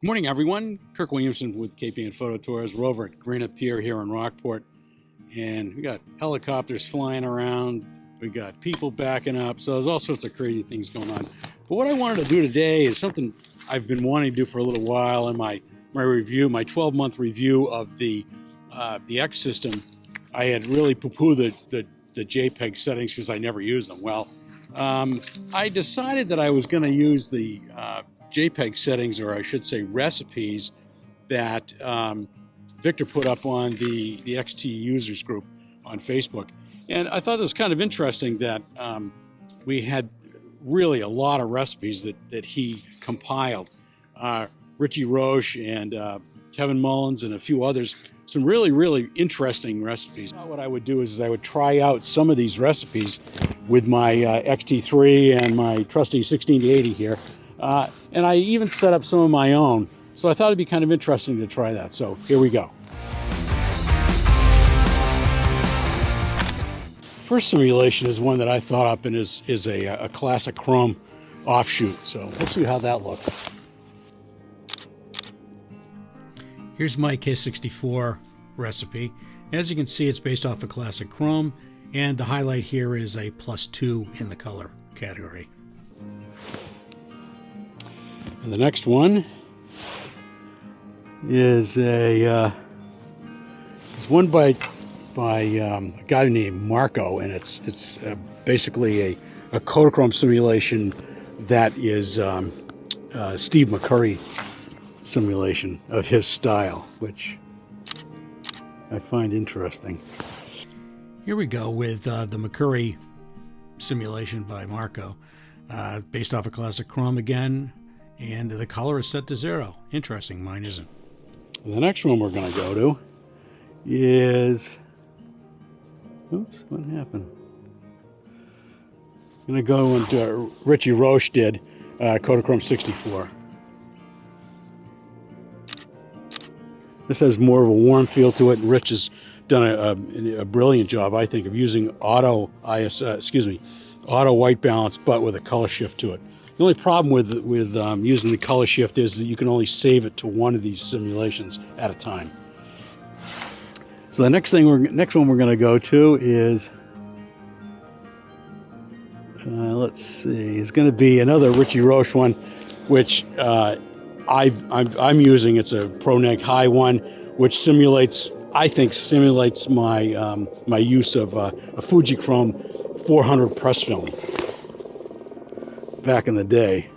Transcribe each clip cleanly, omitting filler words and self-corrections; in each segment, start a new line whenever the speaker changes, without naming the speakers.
Good morning, everyone. Kirk Williamson with KPN Photo Tours. We're over at Granite Pier here in Rockport, and we got helicopters flying around. We got people backing up, so there's all sorts of crazy things going on. But what I wanted to do today is something I've been wanting to do for a little while. In my review, my 12-month review of the X system, I had really poo-pooed the JPEG settings because I never used them. Well, I decided that I was going to use the JPEG settings, or I should say recipes, that Victor put up on the XT users group on Facebook. And I thought it was kind of interesting that we had really a lot of recipes that he compiled. Richie Roche and Kevin Mullins and a few others, some really, really interesting recipes. What I would do is I would try out some of these recipes with my XT3 and my trusty 16-80 here. And I even set up some of my own. So I thought it'd be kind of interesting to try that. So here we go. First simulation is one that I thought up and is a classic Chrome offshoot. So we'll see how that looks. Here's my K64 recipe. As you can see, it's based off a classic Chrome, and the highlight here is a +2 in the color category. And the next one is one by a guy named Marco, and it's basically a Kodachrome simulation that is Steve McCurry simulation of his style, which I find interesting. Here we go with the McCurry simulation by Marco, based off a classic Chrome again. And the color is set to 0. Interesting, mine isn't. The next one we're going to go to is... Oops, what happened? I'm going to go into Richie Roche did, Kodachrome 64. This has more of a warm feel to it, and Rich has done a brilliant job, I think, of using auto white balance, but with a color shift to it. The only problem with using the color shift is that you can only save it to one of these simulations at a time. So the next one we're going to go to is, let's see, it's going to be another Richie Roche one, which I'm using. It's a ProNeg High one, which I think simulates my my use of a Fuji Chrome 400 press film back in the day.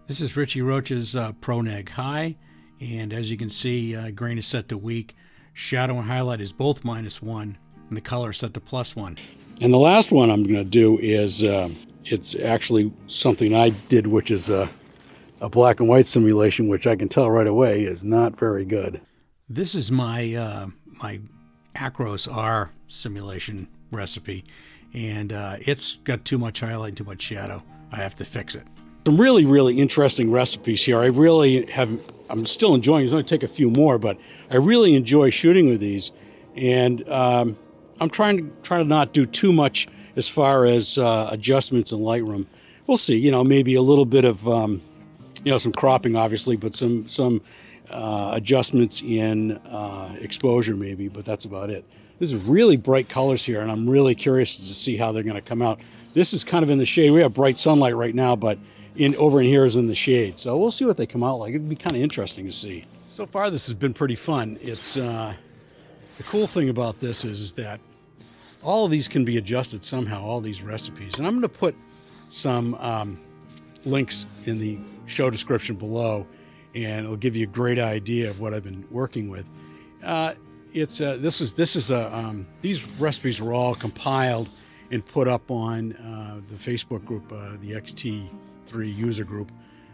This is Richie Roche's ProNeg High, and as you can see, grain is set to weak, shadow and highlight is both -1, and the color is set to +1. And the last one I'm going to do is it's actually something I did, which is a black and white simulation, which I can tell right away is not very good. This is my my Acros R simulation recipe, and it's got too much highlight and too much shadow. I have to fix it. Some really, really interesting recipes here. I'm still enjoying it. It's going to take a few more, but I really enjoy shooting with these, and I'm trying to not do too much as far as adjustments in Lightroom. We'll see, maybe a little bit of, some cropping, obviously, but some adjustments in exposure maybe, but that's about it. This is really bright colors here, and I'm really curious to see how they're going to come out. This is kind of in the shade. We have bright sunlight right now, but over in here is in the shade. So we'll see what they come out like. It'd be kind of interesting to see. So far, this has been pretty fun. It's the cool thing about this is that all of these can be adjusted somehow, all these recipes. And I'm going to put some links in the show description below, and it'll give you a great idea of what I've been working with. These recipes were all compiled and put up on the Facebook group, the XT3 user group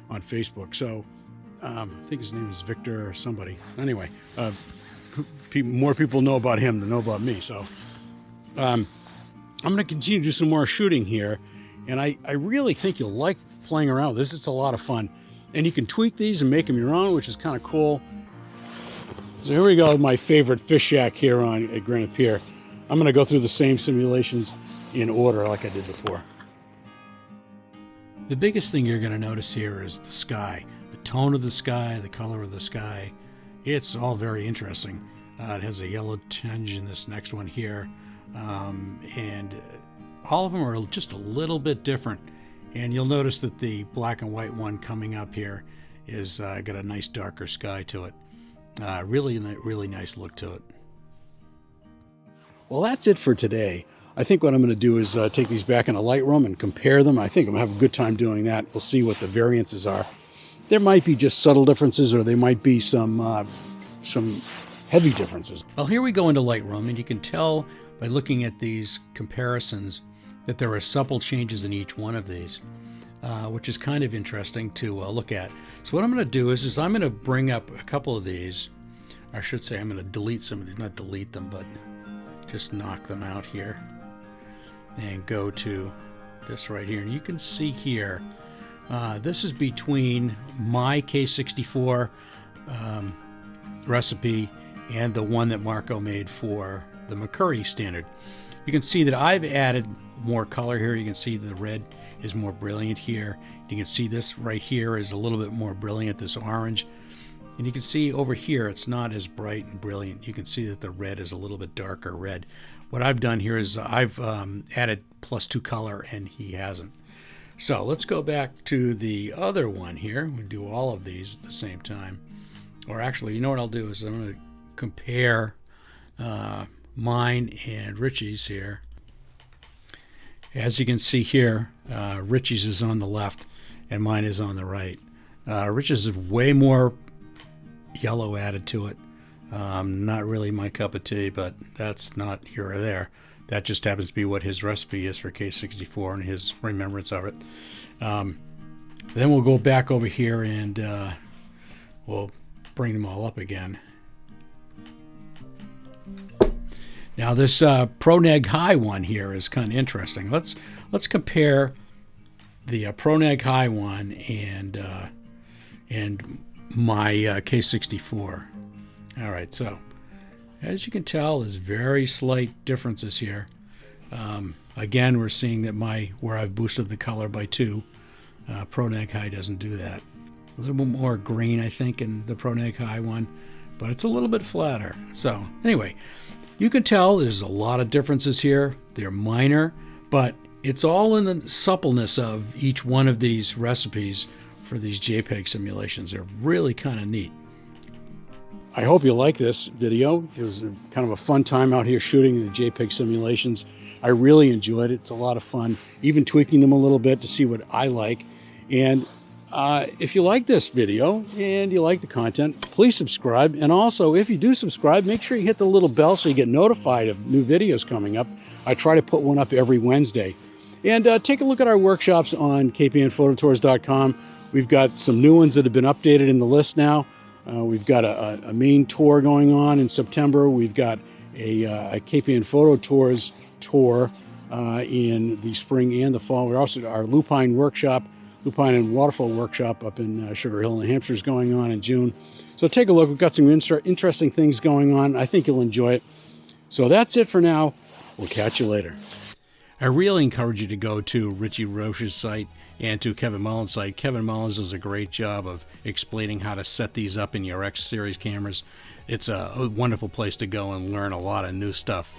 on Facebook. So I think his name is Victor or somebody. Anyway, more people know about him than know about me. So I'm going to continue to do some more shooting here, and I really think you'll like playing around with this. It's a lot of fun, and you can tweak these and make them your own, which is kind of cool. So here we go with my favorite fish shack here at Granite Pier. I'm going to go through the same simulations in order like I did before. The biggest thing you're going to notice here is the sky, the tone of the sky, the color of the sky. It's all very interesting. It has a yellow tinge in this next one here, and all of them are just a little bit different. And you'll notice that the black and white one coming up here is got a nice darker sky to it. Really nice look to it. Well, that's it for today. I think what I'm going to do is take these back into Lightroom and compare them. I think I'm going to have a good time doing that. We'll see what the variances are. There might be just subtle differences, or there might be some heavy differences. Well, here we go into Lightroom, and you can tell by looking at these comparisons that there are subtle changes in each one of these, which is kind of interesting to look at. So what I'm going to do is I'm going to bring up a couple of these. I should say I'm going to delete some of these, not delete them, but just knock them out here. And go to this right here. And you can see here, this is between my K64 recipe and the one that Marco made for the McCurry standard. You can see that I've added more color here. You can see the red is more brilliant here. You can see this right here is a little bit more brilliant, this orange. And you can see over here it's not as bright and brilliant. You can see that the red is a little bit darker red. What I've done here is I've added +2 color, and he hasn't. So let's go back to the other one here. We do all of these at the same time. Or actually, you know what I'll do is I'm going to compare mine and Richie's here. As you can see here, Richie's is on the left and mine is on the right. Richie's is way more yellow added to it. Not really my cup of tea, but that's not here or there. That just happens to be what his recipe is for K64 and his remembrance of it. Then we'll go back over here and we'll bring them all up again. Now this ProNeg High one here is kind of interesting. Let's compare the ProNeg High one and my K64. All right, so as you can tell, there's very slight differences here. Again, we're seeing that where I've boosted the color by 2, ProNeg High doesn't do that. A little bit more green, I think, in the ProNeg High one, but it's a little bit flatter. So anyway, you can tell there's a lot of differences here. They're minor, but it's all in the suppleness of each one of these recipes for these JPEG simulations. They're really kind of neat. I hope you like this video. It was kind of a fun time out here shooting the JPEG simulations. I really enjoyed it. It's a lot of fun, even tweaking them a little bit to see what I like. And if you like this video and you like the content, please subscribe. And also, if you do subscribe, make sure you hit the little bell so you get notified of new videos coming up. I try to put one up every Wednesday. And take a look at our workshops on kpnphototours.com. We've got some new ones that have been updated in the list now. We've got a main tour going on in September. We've got a KPN Photo Tours tour in the spring and the fall. We're also our Lupine and Waterfall workshop up in Sugar Hill, New Hampshire is going on in June. So take a look. We've got some interesting things going on. I think you'll enjoy it. So that's it for now. We'll catch you later. I really encourage you to go to Richie Roche's site and to Kevin Mullins' site. Kevin Mullins does a great job of explaining how to set these up in your X series cameras. It's a wonderful place to go and learn a lot of new stuff.